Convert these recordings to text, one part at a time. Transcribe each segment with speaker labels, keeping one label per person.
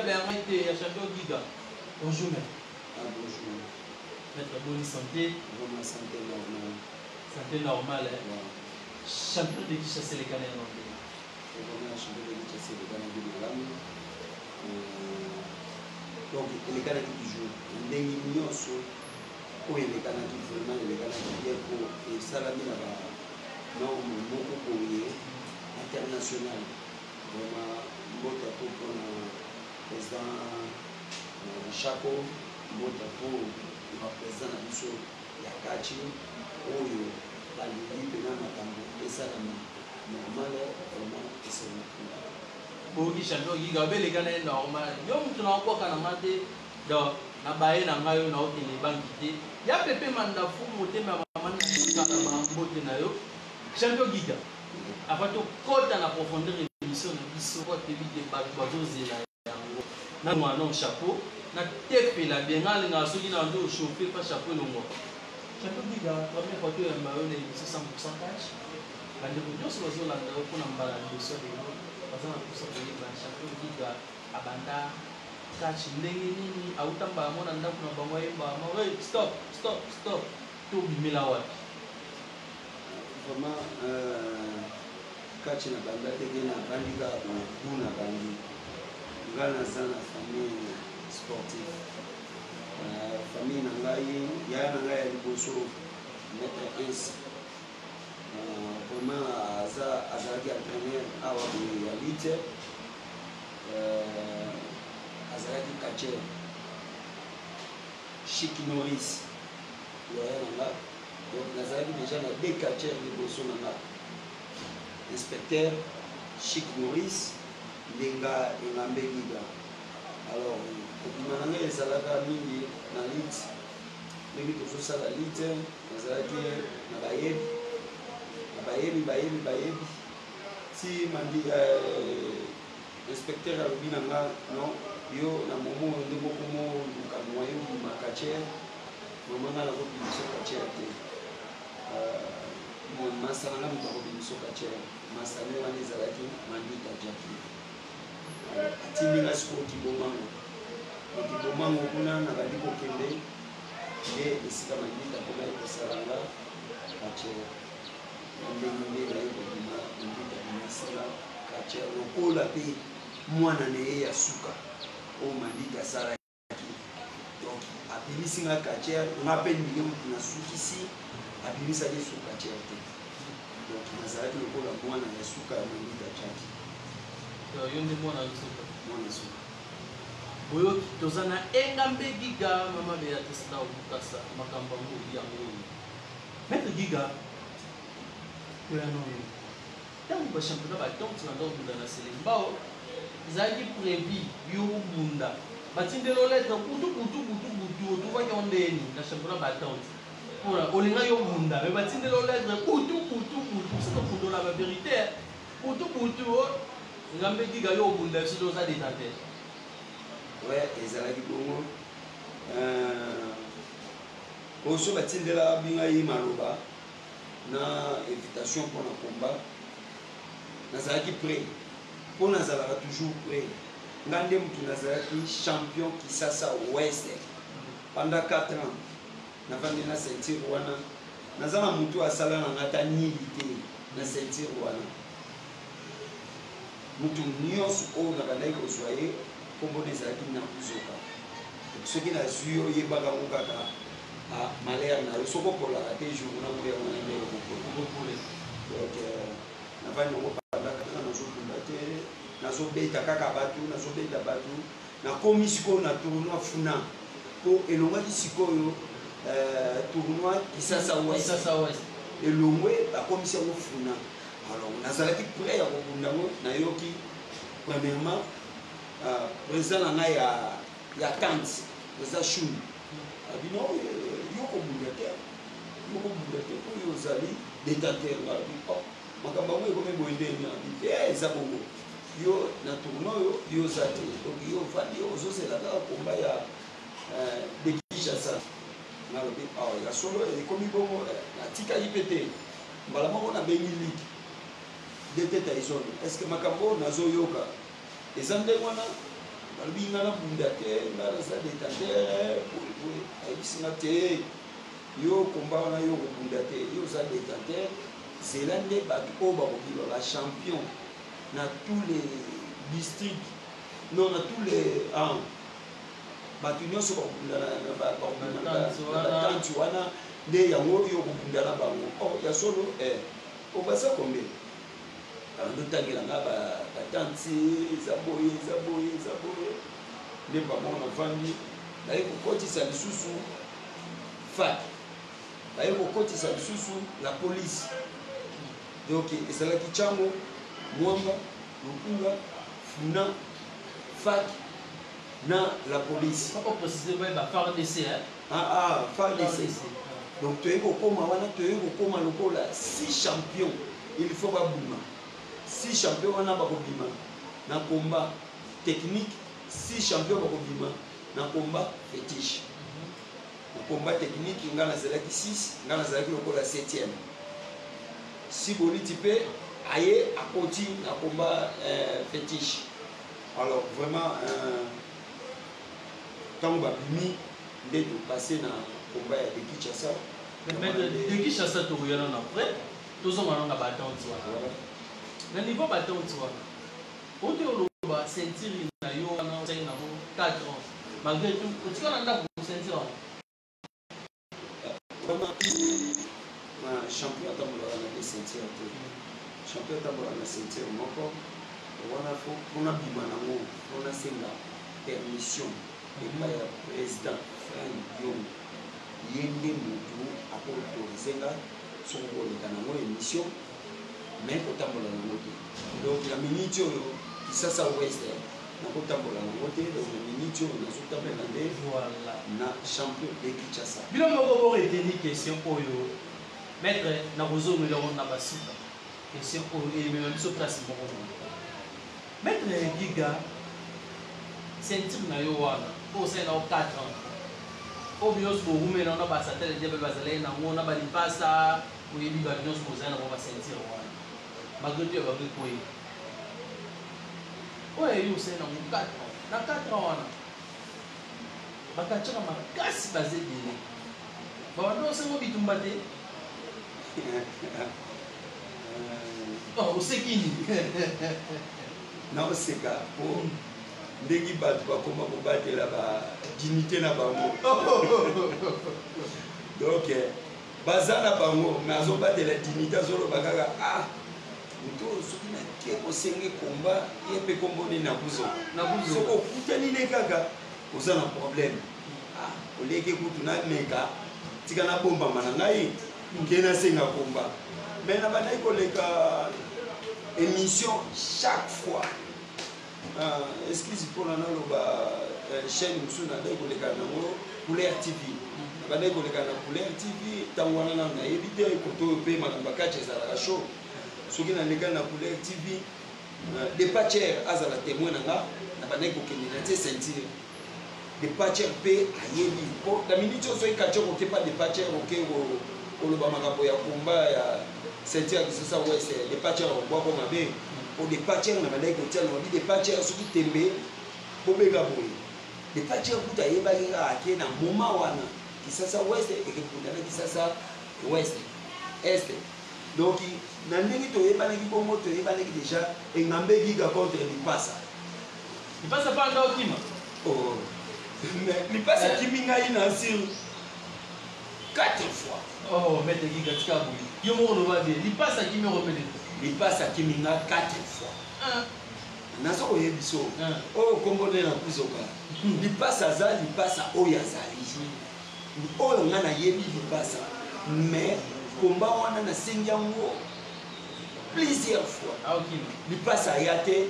Speaker 1: champion Giga. Bonjour, maître.
Speaker 2: Bonjour.
Speaker 1: Maître, bonne santé.
Speaker 2: Bonne santé normale.
Speaker 1: Santé normale, hein?
Speaker 2: Ouais.
Speaker 1: Champion de qui chasser les canets en anglais?
Speaker 2: Champion de qui chasser les canets de l'âme. Donc, les canets qui jouent. Les millions sont pour les canets qui vraiment les canets qui viennent pour et ça la vie là-bas. Non, mon courrier international. Vraiment, mon pour le président Chaco, mon pour le président Abisso Yakachi, Oyo, la Ligue de Namatambo, et ça la normal, vraiment, et c'est normal.
Speaker 1: Pour qui champion qui gagne les canets normal. Yom tu n'as pas qu'à mater dans la baie na mayo na aucune banquette. Ya pepe manda fou monter ma maman na mambote na yo. Champion Giga. Après tout, quand on a profondeur l'émission, on dit sur quoi tu vis des bateaux na non chapeau, na tepe la bengal na ceux qui n'ont pas chauffé pas chapeau le mois. Champion Giga, première fois que on a eu l'émission 100% cash. Quand je vous dis sur les Hollandais, on a pas la leçon de nous. Parce qu'on a tout ça pour les champion Giga, abanda, cash, n'engeni, à autant bah mon anda pour nous bamoyer bah moi, stop, tout bimelawat.
Speaker 2: Vraiment, catch na banda teke na bandi ka kuna bandi. Ngana sana famille sportive. Famille na ngai ya na ngai liboso mettre ins. Vraiment azaki entraîneur awa ya lite. Azaki catcher. Chic Norris. Ya na ngai. Donc, nous avons déjà deux catcheurs de Bolsonaro. Inspecteur Chic Maurice, Lenga et Lambegiga. Alors, nous avons les Salaka Mini, Nalit, mais nous avons ça la Lite, nous avons Bayebi. Si mandi inspecteur Alubinanga, non, yo, na momo, de Mokomo, du Kamoyo, du Makacher, maman a la représentation catcheur. Mon masana na mutako biso kachera masana wana ezalaki mandika jaki atinga sport bomango kuna na bali kokende ye esika mandika koma esalanga kachera ndenge ya kobima mandika masala kachera lokola pe mwana ne ya suka o mandika sala donc apelisinga kachera ngape ndenge mutu na sukisi abimisa les souka tchèque. Donc, nous avons le rôle à moi dans les souka à Mandika tchèque.
Speaker 1: Il y a des mois dans les souka.
Speaker 2: Moi, les souka.
Speaker 1: Oui, tu as un engambe giga, maman Béatrice na Bukasa, Makambango, Yango. Maître Giga, tu as un nom. Tant que le championnat va tomber sur la dans la Sélémbao, ils ont prévu, Yo Munda. Batindelo lettre, Poutou, tu vois qu'il y a un déni, le championnat va tomber. Olinga yo munda mais batinde lo lettre poutou c'est comme pour la vérité poutou ngambe diga yo munda c'est ça détaté
Speaker 2: ouais ezalaki bongo oso batinde la binga yi maloba na invitation pour le combat nazalaki prêt pour nazalaka toujours prêt ngande mutu nazalaki champion Kisasa Ouest pendant 4 ans. Na vandi na ceinture wana nazana mutu asala na ngata nilité na ceinture wana mutu nyos o na bandai ko soye kombo nezaki na kuzoka soki na zuyo yebaka ngaka a malheur na soko pola te jour na mo ya wana ndeko ko donc na vandi ngo pala na zo kumate na zo beta kaka batu na zo beta batu na komisiko na tournoi funa po elongaki sikoyo tournoi Kisasa Ouest et l'omwe la commission au funa alors on a zalaki prêt à kobundango na yoki premièrement président na ya tante za chou abino yoko bundate pour yo zali détenteur la bi makamba mo ko me boende na bi eza bongo yo na tournoi yo zate donc yo fandi yo zo c'est la combat ya de Kinshasa. Il y a solo et comme il y a tika IPT, Malamon a béni ligue. Des têtes à Ison. Est-ce que Makambo n'a zoyoka? Et Zandé wana balobi nga nabunda te nga naza détenteur ayebisi nga te yo komba wana yo kobunda te yo oza détenteur zela nde bato oyo bakobima bachampion na tous les districts non na tous les bato nyonso bakobunda na batante wana nde yango yo kobunda na bango ya solo obaza kombe ndotangela nga batante eza boye nde bango navandi baye kokotisa lisusu fac baye kokotisa lisusu la police donc ezalaki ntango mwamba lokunga funa fac na la police FARDC donc toyei kokoma wana toyei kokoma lokola 6 champion il faut babima 6 champion wana bakobima na combat technique 6 champion bakobima na combat fétiche na combat technique nga nazalaki 6 nga nazalaki lokola 7e si boliti mpe aye akoti na combat fétiche alors vraiment ntango babimi nde topase na combat ya Kinshasa
Speaker 1: mais de Kinshasa tokoyana na après tozongana na batanti wana na niveau batanti wana ote oloba ceinture na yo wana osali nango 4 ans malgré tout otikana ndako ceinture wana
Speaker 2: champion atambolaka na de ceinture te champion atambolaka na ceinture moko wana mpona bima nango mpona senga permission epai ya président Frank Diom ye nde motu akoautorize nga soki koleka nango émission mais kotambola nango te donc na minute oyo Kinshasa Ouest nakotambola nango te donc na minute oyo nazotambela nde na champion de Kinshasa
Speaker 1: bino moko boreteni question oyo maître nakozongela ngo na basuka question oyo emema biso place moko maître Giga ceinture na yo wana oyo osali nango 4 ans oyo nyonso bokumela na basatele nde bazalaki nango na balipasa oyebi bato nyonso bozali nango baceinture wana malgré tout yabakoki koyeba oyo eyi osali nango 4 ans na 4 ans wana bakatiaka makasi baza ebele babando osengo bitumba te osekini
Speaker 2: naoseka po ndenge bato bakoma kobatela badignité na bango donc baza na bango mais azobatela dignité azoloba kaka moto soki nake kosenge komba ye mpe kombo nini soki okutani ne kaka oza na problème oleki kutu nameka tika nabombama na ngai nke nasenga komba mais na bandaki koleka émission chaque fois excuse mpona naloba chaîne mosusu nadai koleka nango Couleur TV bandai koleka na Couleur TV ntango wana nano nayebi te koto oyo mpe makambo akati ezalaka show soki naleka na Couleur TV Depacher azala témoin na nga na bandai kokende na tie ceinture Depacher mpe ayebi mpo na miniti oyo soki katie koke pa Depacher oke koloba makambo ya komba ya ceinture ya Kinshasa Ouest Depacher obwako mabe au Depacher na bandai kotia na obi Depacher soki tembe bobenga boye Depacher kuta yebaki kaka ake na moma wana Kinshasa Ouest ekekunda na Kinshasa Ouest Est donc na ndenge toyebanaki bongo toyebanaki déjà engambe giga contre Lipasa
Speaker 1: pa nda okima
Speaker 2: mais Lipasa kimi ngai na sur 4 fois
Speaker 1: maître Giga tika boye yo moko loba bien Lipasa kimi remele
Speaker 2: Lipasa kimi nga 4 fois nazo koyebi biso oyo kombo nde nakuzoka Lipasa aza Lipasa oyo azali oyo nga nayebi Lipasa mais komba wana nasengi yango plusieurs fois Lipasa aya te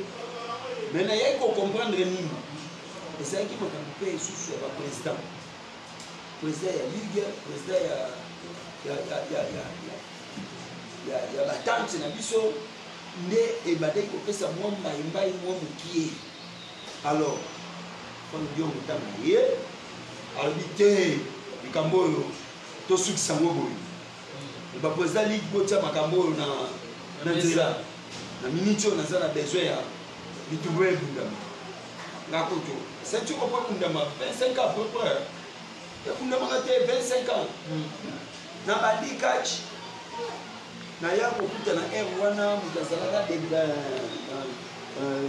Speaker 2: mais nayaki kocomprendre nini ezalaki makambo mpe esusu ya baprésident ya ligue président ya batante na biso nde ebandaki kopesa mwa mbaimbai mwa mokie alors fandio motanga ye alobi te likambo oyo tosukisa yango boye baprésident ligue botia makambo oyo na nzela na miniti oyo naza na besoin ya bitumba ebundama Nakoto. C'est tu comprends Kundama 25 ans à peu près. Kundama a 25 ans. Na bandi catch. Na ya kokuta na wana mutazalaka de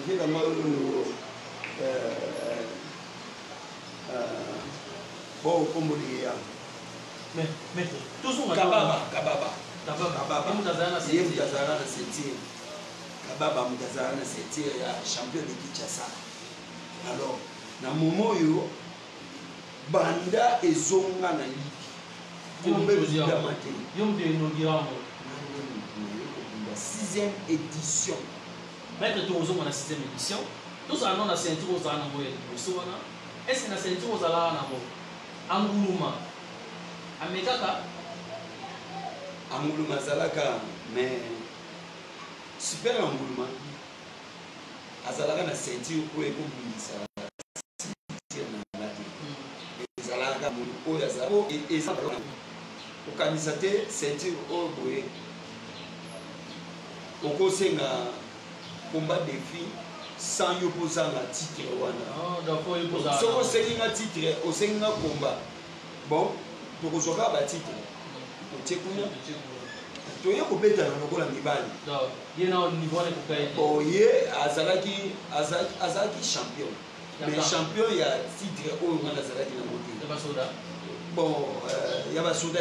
Speaker 2: vile ngalo bon kombo ya.
Speaker 1: Mais toujours
Speaker 2: Kababa.
Speaker 1: Mutazalaka na
Speaker 2: septième. Kababa mutazalaka na septième ya champion de Kinshasa. Alors, na moment yo banda ezonga na libi. La 6e édition.
Speaker 1: Maître Tourouzon a la 6e édition. Tous en ont la ceinture aux Anambo et est-ce que la ceinture aux Anambo Angouluma Amekaka
Speaker 2: Angouluma Zalaka, mais super Angouluma Azalaka na ceinture où est ça. Zalaka ou Yazako et ça au candidaté ceinture au boé. Au conseil combat des filles sans y opposer un titre. Si on sait un titre, on sait un combat. Bon, pour jouer à titre. Tu es coupé dans le rôle amical.
Speaker 1: Il y a un niveau de
Speaker 2: oh, Azaki champion. Mais champion, il y a titre au moment d'Azaki na bon, il y a Soda.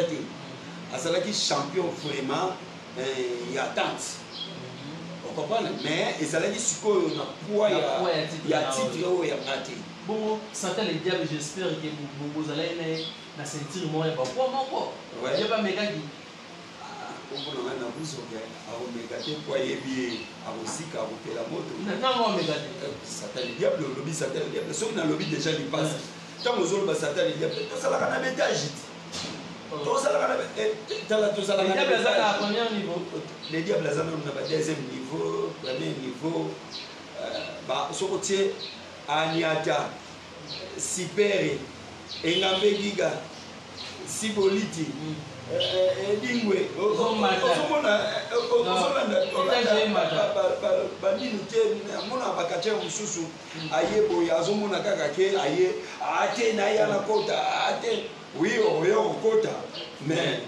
Speaker 2: Azaki champion vraiment, il y a tante. On comprend, mais il s'allait dire que il y a titre où il y a raté.
Speaker 1: Bon, Satan les diables, j'espère que vous allez la ceinture moi pas pour moi. Il y a pas méga qui
Speaker 2: on va na buso ke au méga te quoi yebi a aussi ka ko la moto.
Speaker 1: Non moi méga.
Speaker 2: Satan les diables, le lobby Satan les diables, ceux qui dans le lobby déjà ils passent. Tant aux autres Satan les diables, ça la kana métage. Tout ça la
Speaker 1: premier niveau.
Speaker 2: Les diables ça na deuxième niveau, premier niveau. Bah ce côté Aniata Sipere Engambe Giga Siboliti Dingwe bandinu te mona bakache mususu ayebo yazomona kaka ke aye ate na yana kota ate oui oyo kota mais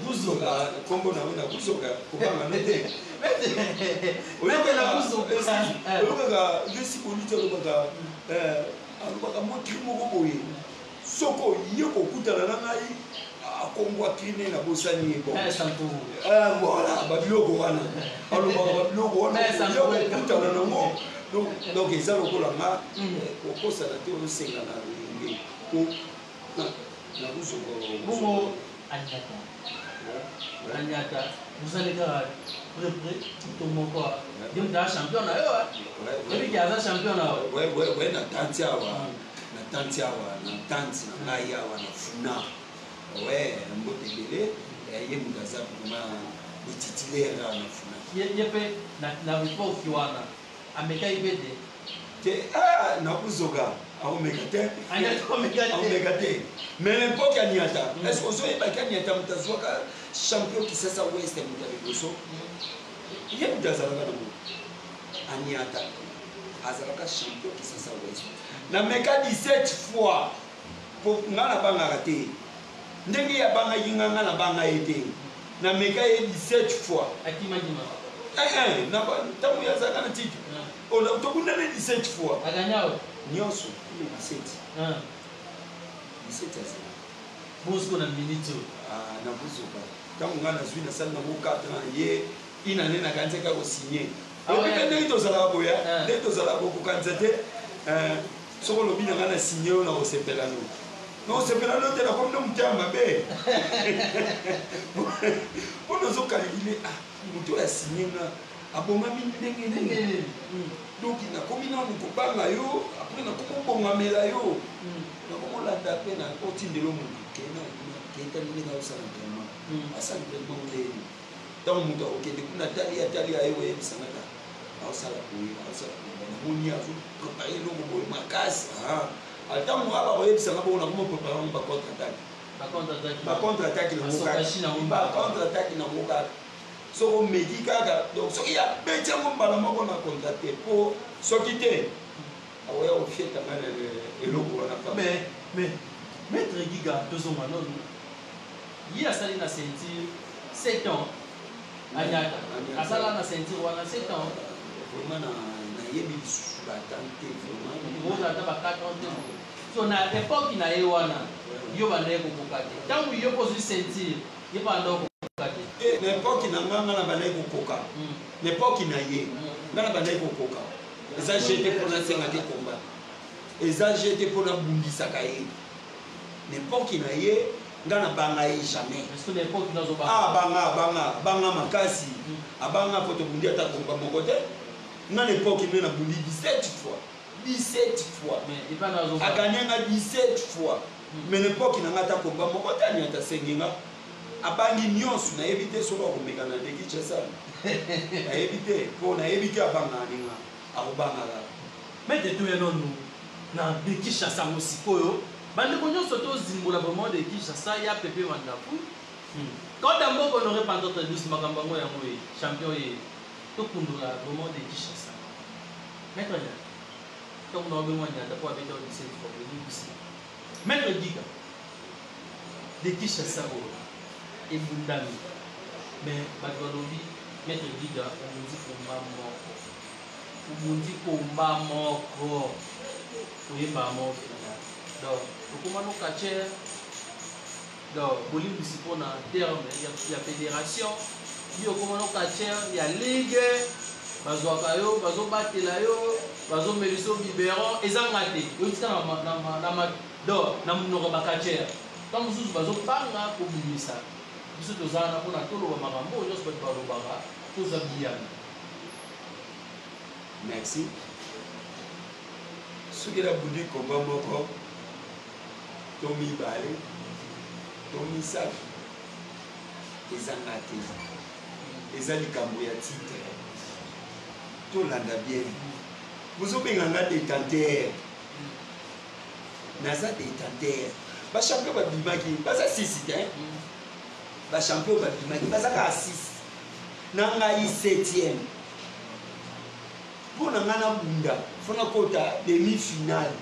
Speaker 2: buzoka kombo na una buzoka kubanga note
Speaker 1: mete na buzoka
Speaker 2: oyoka ngesi politi olobaka alobaka motri moko boye soko ye kokutana na ngai akongwa kine na bosani ebo voilà babiloko wana alobaka babiloko wana ye kokutana nango donc eza lokola nga kokosana te osenga na lenge na buzoka
Speaker 1: bongo Anyata vous allez prêt tout mon corps je me champion là et puis il y a un champion là
Speaker 2: ouais na tanti awa na tanti na ngai awa na funa ouais mbotebele ye mudaza kuma ni titulaire na funa
Speaker 1: ye pe na vipo kiwana ameka ibede
Speaker 2: ke na buzoka Omegate, mais n'importe quel niata. Est-ce qu'on soit pas qu'un niata mutazoka champion qui s'est ouest et mutabegoso? Il y a une dazalaka de moi. Aniata, azalaka champion qui s'est ouest. Na meka 17 fois pour ngana banga raté. Ndenge ya banga yinga ngana banga été. Na meka 17 fois.
Speaker 1: Akimajima.
Speaker 2: Na tamu ya zaka na titre. On a tokunda 17 fois.
Speaker 1: Aganyao.
Speaker 2: Nyonso 17. 17 à 0.
Speaker 1: Bosco na minute.
Speaker 2: Na buzoka. Tango ngana zwi na sala na 4 ans ye inane na kanzeka ko signer. Et puis ndenge tozala boya, ndenge tozala ko kanzete soko lobi na ngana signer na osepela no. No sepela no te na ko ndo mutamba be. Ono zoka ile muto ya signer na abonga ndenge. Donc il a commis dans le copain yo après na kokobonga mela yo na kokolanda pe na otindelo mu kena kenta ni na usana tema asante bon le donc muto okende kuna tali ayo yebisanga ausala kuyi ausala munia fu préparer lo mo makasi ata mo aba yebisanga bona ko préparer ba contre attaque ba contre attaque na moka so médical donc so il y a petit mbala moko na contacter pour so quitter aoya ofieta ngana eloko wana pa
Speaker 1: mais maître Giga tozonga non yi asali na ceinture 7 ans anyata asala na ceinture wana 7 ans
Speaker 2: vraiment na yebi lisusu batante vraiment
Speaker 1: oza ata ba 4 ans so na époque na ye wana yo banda ye kokoka te ntango yo kozwi ceinture ye banda kokoka te
Speaker 2: na époque na nganga na banda ye kokoka na époque na ye nga na banda ye kokoka eza jete mpona sengaki komba eza jete mpona bundisaka ye na époque na ye nga na banga ye jamais banga makasi abanga po tobundi ata komba moko te nga na époque nde nabundi 17 fois aganyanga 17 fois mais na époque na nga ata komba moko te ani ata sengi nga abangi nyonso nayebi te soki akomeka na ndeki chesala nayebi te mpo nayebi te abanga aninga akobangaka
Speaker 1: mete toya nono na dekishasa mosikoyo bandeko nyonso tozimbola vraiment dekishasa ya pepe mandafu kota mboko honore pantotre douce makambo yango yango ye champion ye tokundola vraiment dekishasa maître nya ntongo na obengwanyata po abeta odiseti kobenibisi maître Giga dekishasa oyo ebundami mais bato balobi maître Giga omundi komba moko oyemba moko donc okoma no kacher donc bolimbisi mpona terme ya fédération bi okoma no kacher ya ligue bazwaka yo bazobatela yo bazomelisa biberon ezanga te oyotika na monoko bakacher ntango mosusu bazopanga kobimisa biso tozala na mpona toloba makambo oyo nyonso bato balobaka toza biyana.
Speaker 2: Merci. Soki nabundi komba moko to mibale to misato ezanga te eza likambo ya titre tolanda bien bozobenganga détenteur naza détenteur bachampion babimaki baza 6 te bachampion babimaki bazaka 6 na ngai 7e mpo na ngai nabunda fona kota demi-finale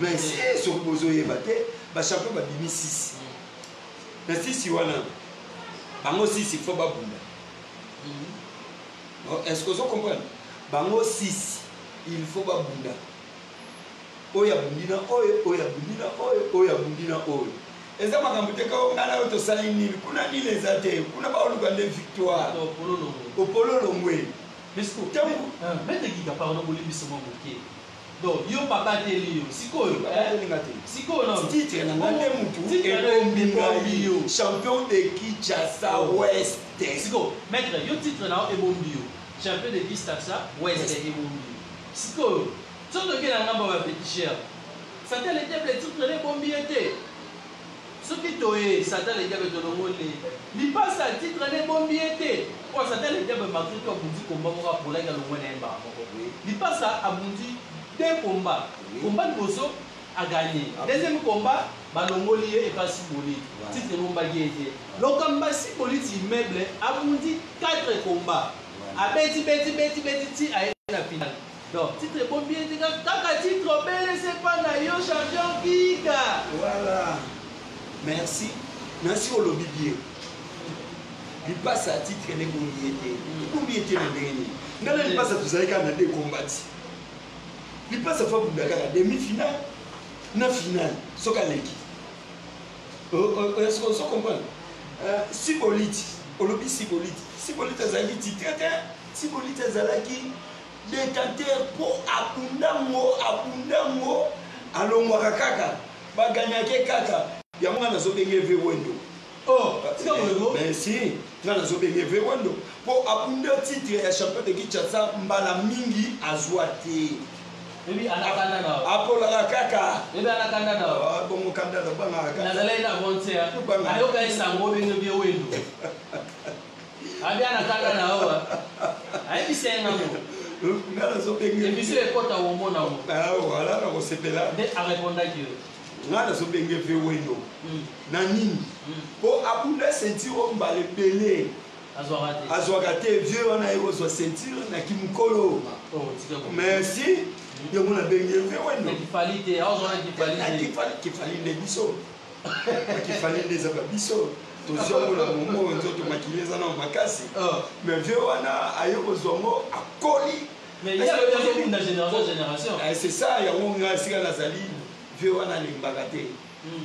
Speaker 2: mais si soki bozoyeba te bachampion babimi 6 na 6 wana bango 6 fo babunda est-ce que vous comprenez bango 6 il faut babunda oyo abundi na oyo abundi na oyo abundi na oyo eza makambo te kao ngana oyo tosali nini kuna nini eza te kuna baoluka nde victoire opolo longwe
Speaker 1: maître Giga pardon bolimbisa mwa moke donc yo papa teli yo sikoyo non
Speaker 2: titre na ngande mutu ebombi yo champion de Kinshasa Ouest
Speaker 1: sikoyo maître yo titre na ebombi yo champion de Kinshasa Ouest ebombi yo sikoyo soki tokenda ngambo ya petit cher Satan le diable titre ebombi ete soki toye Satan le diable tolongole lipasa titre ebombi ete kwa Satan le diable makri to abundi komba moko apolaka longwe na yemba moko lipasa abundi 2 combats combat liboso a gagné deuxième combat balongoli ye epasi boli titre lombaki ete lokamba si politi immeuble abundi 4 combats abeti ti aye na finale donc titre bombi ete kaka titre obele sepa na yo champion Giga.
Speaker 2: Voilà, merci nasi olobi bien lipasa titre ne bombi ete na ndenge ngala lipasa tozalaki na 2 combats lipasa fa bundaka na demi-finale na finale soka leki est-ce qu'on se comprend Siboliti olobi Siboliti azalaki titre te Siboliti azalaki détenteur po abundango alongwaka kaka baganyaki kaka yango nga nazobenge ve wendo mais si nga nazobenge ve wendo po abunda titre ya champion de Kinshasa mbala mingi azwa te apolaka kaka bongo kanda na banga
Speaker 1: nazalaki na volontaire ayoka esango obenge bie wendo abi anakanda na owa ayebisenga mo
Speaker 2: nga nazobenge
Speaker 1: ebiso ekota womona mo
Speaker 2: voilà nakosepela
Speaker 1: nde arépondaki yo
Speaker 2: nga nazobenge ve wendo na nini po abunda ceinture mbala ebele azwaka te vieux wana ye kozwa ceinture na kimokolo merci yango na bengi ve wendo
Speaker 1: kifalite
Speaker 2: kifalinde biso kifalinde za biso tozongo na momo nzoto makileza na makasi mais ve wana ayoko zongo akoli
Speaker 1: mais il y a une génération
Speaker 2: c'est ça yango nga sika nazali ve wana limbaka te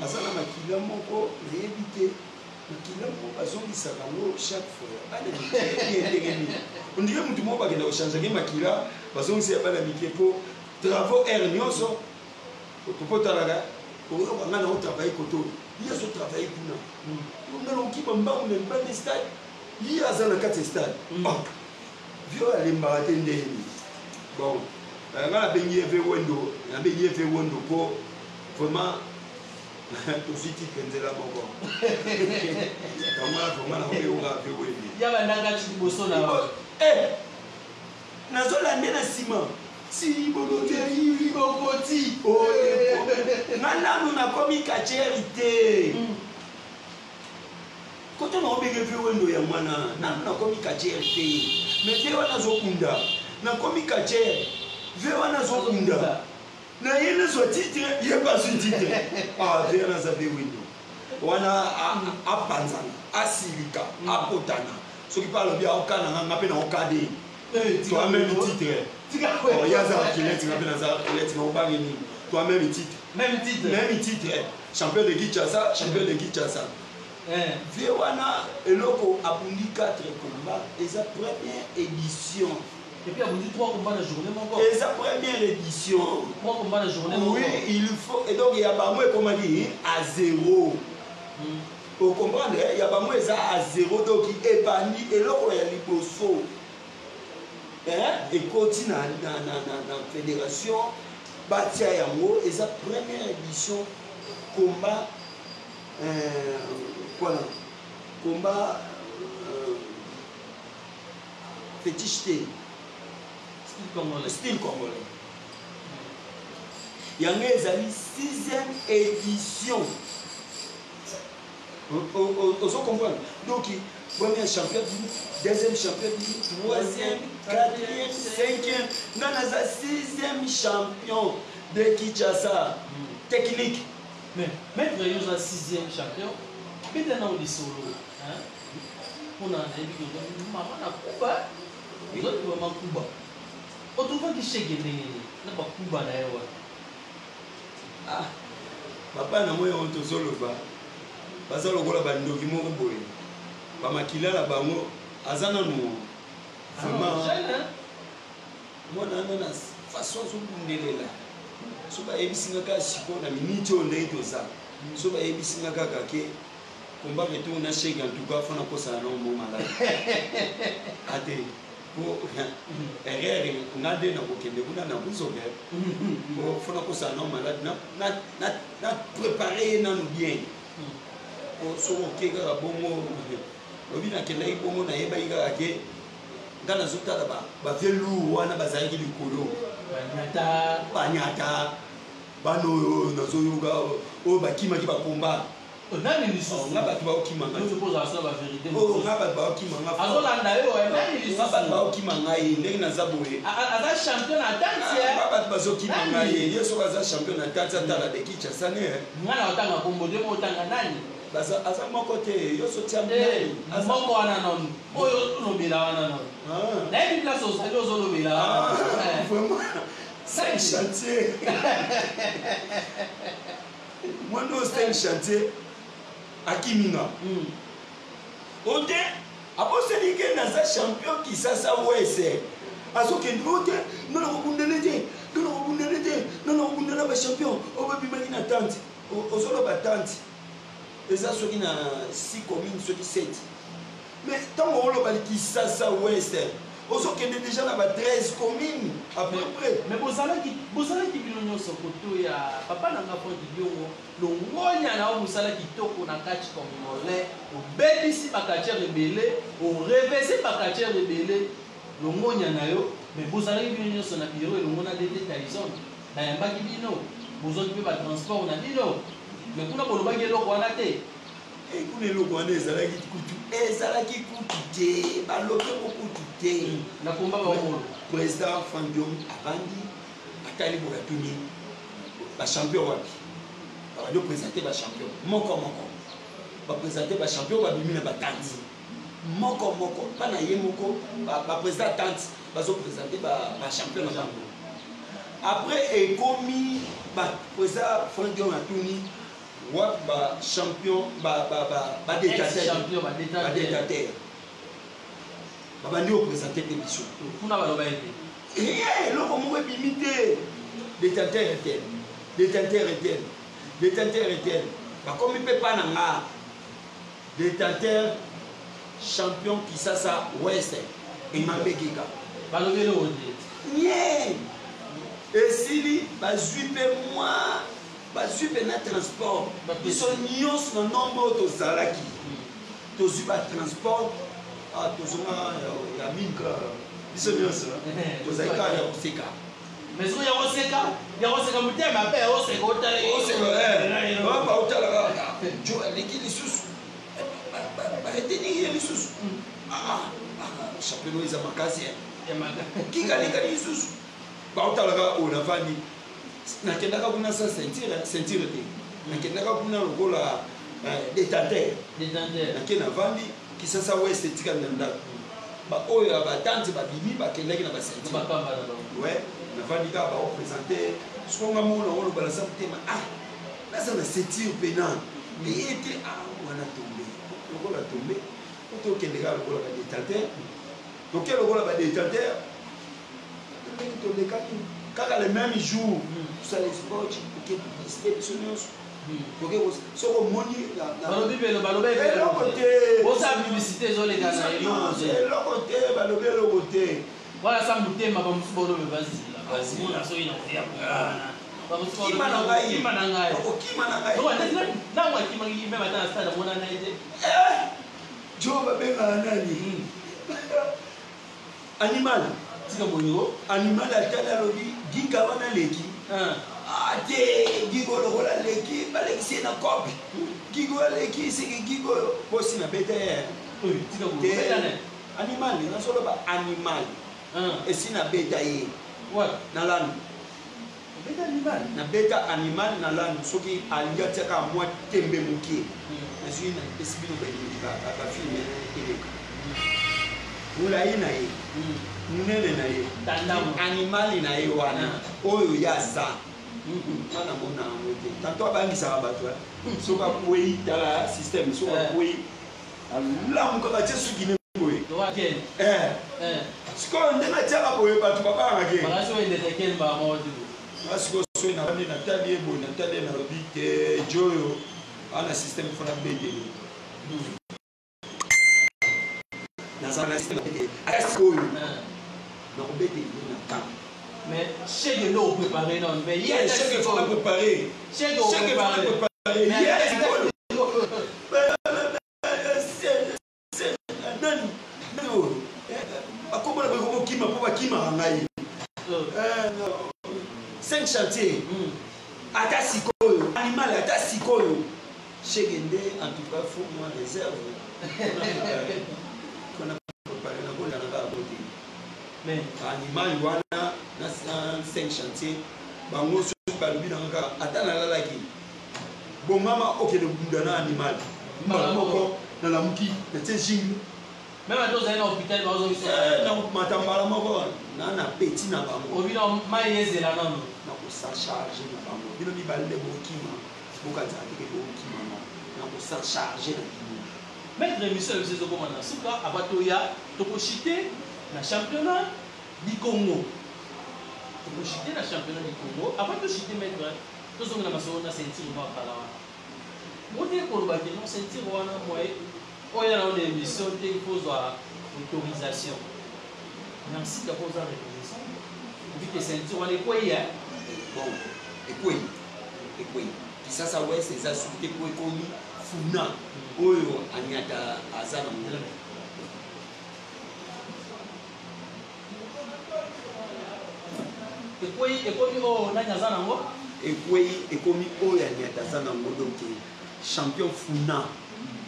Speaker 2: asala makila moko yebi te makila moko bazongisaka ngo chaque fois alendengeni ondire mutu moko bakenda kochange makila bazongisa bana mike po travaux air nyonso topotalaka okanga na otravaille koto ye azotravaille kuna ongana okiba mbangu na libanda stade ye aza na kati ya stade vio alembaka te ndeni bon nga nabengi eve wendo mpo vraiment tofiti penzela moko kamwana naobeyoka ave wende
Speaker 1: yabandangati liboso na
Speaker 2: nazolande na nsima si bolotei
Speaker 1: bokoti
Speaker 2: nga nanu nakomi kacheri te koto naobenge ve wendo ya mwana nanu nakomi kacheri te me ve wana azokunda nakomi kachere ve wana azokunda na ye nazwa titre ye bazwi titre ve wana aza ve wendo wana apanzana asilika apotana soki mpe alobi aokananga nga mpe naokade toi même titre yaza kileti nga mpe naza kileti naobangi nini toi même titre champion de Kinshasa vie wana eloko abundi 4 combats eza première édition
Speaker 1: et puis abundi 3 combats la journée moko
Speaker 2: eza première édition
Speaker 1: 3 combats la journée moko
Speaker 2: oui il faut et donc il y a bango ekomaki à 0 au comprendre il y a bango eza à 0 donc ebandi eloko ya liboso ekoti na fédération batia yango eza première édition combat voilà combat fétiche T style congolais yango ezali 6e édition ozo comprendre donc premier champion deuxième champion 3e 4e 5e nga naza 6e champion de Kinshasa technique
Speaker 1: mais maître yoza 6e champion bete na olisolo mpona nayebi mama na kuba ozoti mama kuba otuvaki shege ndenge na bakuba na ye wana
Speaker 2: papa na moi oyo tozoloba baza lokola bandoki moko boye bamakila na bango aza nanu vraiment mwana ana na façon azobundelela so bayebisinga kaka sikoyo na miniti oyo ndenge toza so bayebisinga kaka ke komba retour na shege en tout cas fona kosala na omo malade ate po erreur nga nde na kokende kuna na buzoke po fona kosala na omo malade na préparé ye nanu bien po soko oke kaka bongo lobi nakendaki bongo nayebaki kaka ke nga nazotala bavelu wana bazalaki likolo banyata bana oyo nazoyoka oyo bakimaki bakomba
Speaker 1: nani lisusu
Speaker 2: nga bato baokimanga nga bato baokimanga
Speaker 1: azolanda yo nani lisusu
Speaker 2: nga bato baokimanga ye ndenge naza boye
Speaker 1: aza champion na tanti
Speaker 2: nga bato bazokimanga ye ye soki aza champion na tanti atala de Kinshasa ne
Speaker 1: nga na otanga kombo de otanga nani
Speaker 2: aza moko te yo sotia
Speaker 1: moko wana nono oyo olobela wana nono nayebi place osali ozolobela
Speaker 2: vraiment 5 chantier mwando 5 chantier akiminga ote aboseli ke naza champion Kinshasa wese azokende ote nona kobundele te nona kobundela bachampion oyo babimaki na tante ozoloba tante eza soki na 6 communes soki 7 mais ntango oloba Kinshasa wese ozokende déjà na ba 13 communes à peu près
Speaker 1: mais bozalaki bino nyonso koto ya papa na nga Franck Diongo longonya na mosala kitoko na kati congolais obebisi bakatiere ebele orevese bakatiere ebele longonya na yo mais bozalaki bino nyonso na biro elongo na dete Tyson nayambaki bino bozoki mpe batransport na bino mais kuna bolobaki eloko wana te
Speaker 2: kuna eloko wana ezalaki kutu te balobi kutu te
Speaker 1: na komba baomona
Speaker 2: président Franck Diongo abandi atali boya tuni ba champion wapi ba do présenter ba champion moko ba présenter ba champion ba bimi na ba tante moko pas na ye moko ba président tante ba zo présenter ba champion na bango après et commis ba président Frandio na tuni wa ba champion ba détateur ba bandi o présenter l'émission
Speaker 1: kuna ba loba ete
Speaker 2: loko moko ebimite détenteur était bakomi mpe mpa na nga détenteur champion Kisasa Ouest emambekika
Speaker 1: balobeli ote
Speaker 2: nie esili bazwi mpe mwa bazwi mpe na transport biso nyonso na nombre oyo tozalaki tozwi batransport tozonga ya minka biso nyonso tozalaki kaka ya koseka
Speaker 1: mais soki yakoseka motema mpe oseka
Speaker 2: otalaka jo aleki lisusu baeteniki ye lisusu champion eza makasi kingalika lisusu baotalaka oyo navandi nakendaka kuna sa ceinture te nakendaka kuna lokola détenteur nake navandi Kisasa West etikali na ndako baoyo ya batante babimi bakendaki na baceinture navandi kaka baopresente sokonga mona olobala sa motema naza na ceinture pena eye te wana tombe lokola tombe tokende kaka lokola badétenteur toke lokola badétenteur ndenge tolekaki kaka le même jour tosala sport toke publicité biso nyonso toke soko omoni eloko te eloko te balobi eloko te
Speaker 1: wala sa motema bamosu bolobe bazila
Speaker 2: okima na ngai
Speaker 1: nango akimaki me bata na stade amonana ete
Speaker 2: jo babengaka nani animal
Speaker 1: tika bolingo
Speaker 2: animal atali alobi giga wana leki te gigo lokola leki balekisi na kope gigo aleki seki gigo posi na bete animal nasoloba animal esi na beta ye na lanu na beta animal na lanu soki alingi atiaka mwa tembe mokie nazwi na esi bino bafilme eleka molai na ye munene na ye animali na ye wana oyo ye aza wana mona yango te tanto abangisaka bato soki akwei tala systeme soki akwei alamukaka tie suki ne boye sikoyo ndenge atiaka boye bato babangake sikoyo soki nabandi natali ye boye natali ye nalobi te joyo ana systeme fona beteli nazala na systeme sikoyo nakobeteli na temps
Speaker 1: mais chèque l'eau préparé non mais il y a
Speaker 2: chèque faut préparer
Speaker 1: chèque préparé
Speaker 2: akomona beko kima po bakima ngai 5 chantier ata sikoyo animal ata sikoyo chèque nde en tout cas faut moi réserve qu'on a préparé na bonne na ba côté mais animal wana na 5 chantier bango so balobi na kaka ata nalalaki bongama okende bunda na animal mbala moko na lamuki na tie jingle
Speaker 1: même à tous un hôpital bazo
Speaker 2: na matambala moko na petit na bango
Speaker 1: obina maïs la non
Speaker 2: na ko sa charge na bango bino mi balde bokima bokaza teke bokima na ko sa charge na
Speaker 1: maître monsieur le saison commandant suka abatoya tokoshite na championnat du Congo. Pour chuter le championnat du Congo, avant de chuter maître, tous on a ma seconde ceinture va pas là. Moi dire pour le bâtir non ceinture on a moi, on a une émission qui pose autorisation. Merci de poser l'autorisation. Vu que ceinture on est quoi hier?
Speaker 2: Bon, et quoi? Kisasa West c'est ça souté quoi komi funa. Oyo anyata azana mwana.
Speaker 1: ekomi oyo nani aza nango
Speaker 2: ekomi oyo anyata aza nango donc champion funa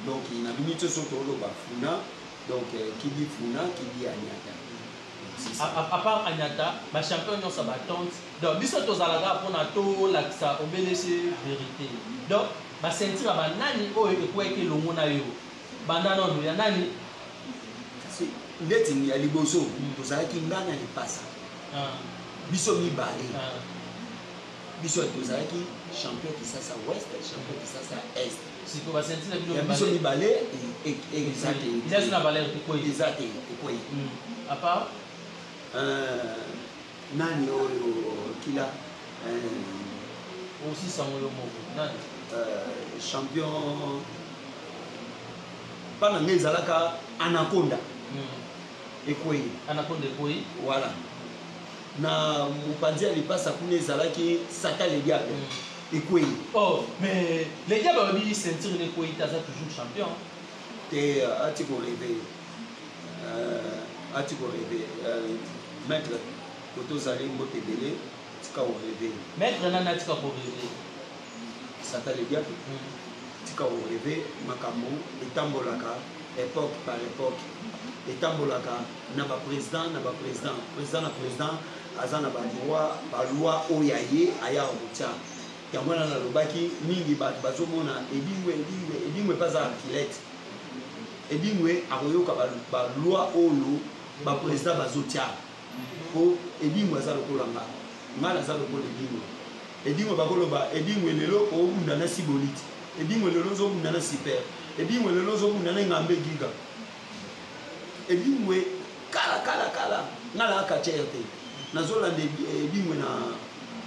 Speaker 2: donc na bimi nyonso toloba funa donc kidi funa kidi anyata c'est
Speaker 1: à part Agnata, ma champion non ça battante. Donc biso tozalaka pour na to lakisa obelesi vérité. Donc ba sentir ba nani oyo ekweke longo na yo. Banda no ya nani?
Speaker 2: Si ndeti ya liboso tozalaki ngana lipasa. Biso mibale. Biso tozalaki champion Kisasa Ouest, champion Kisasa Est.
Speaker 1: Si tu vas sentir la
Speaker 2: biso mibale exact.
Speaker 1: Il y a une valeur de quoi?
Speaker 2: Exact.
Speaker 1: À part
Speaker 2: nani oyo kila
Speaker 1: aussi sans le mot nani
Speaker 2: champion pana ngezalaka Anaconda ekoi
Speaker 1: Anaconda ekoi
Speaker 2: voilà na mopanzi ya lipasa kuna ezalaki Sata le diable ekoi
Speaker 1: oh mais les diables bi sentir ne ekoi taza toujours champion
Speaker 2: te atiko rêver maître kotozali mbote ebele tika orêve
Speaker 1: maître nana tika korêve
Speaker 2: Sata le diable tika orêve makambo etambolaka époque par époque etambolaka na baprésident président aza na baloi oyo aye aya kotia yango wana nalobaki mingi bato bazomona edingwe mpaza archilete edingwe akoyoka baloi oyo baprésident bazotia po edingwe aza lokolanga ngai naza lokola edingwe bakoloba edingwe lelo obunda na siboliti edingwe lelo ozobunda na super edingwe lelo ozobunda na ngambe giga edingwe kala ngai naaka tia te nazolanda edingwe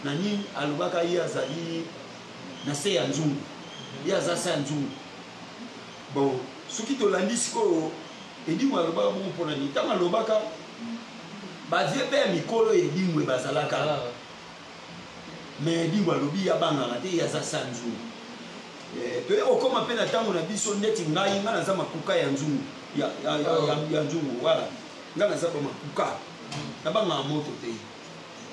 Speaker 2: na nini alobaka ye azali na se ya nzungu ye aza se ya nzungu bon soki tolandi sikoyo edingwe alobaka bongo mpona nini ntango alobaka bavie mpe ya mikolo edingwe bazalaka mais edingwe alobi yabangaka te ye aza se ya nzungu toye kokóma mpe na ntango na biso neti ngai naza makuka ya nzungu ya nzungu wala ngai naza bamakuka nabangaka moto te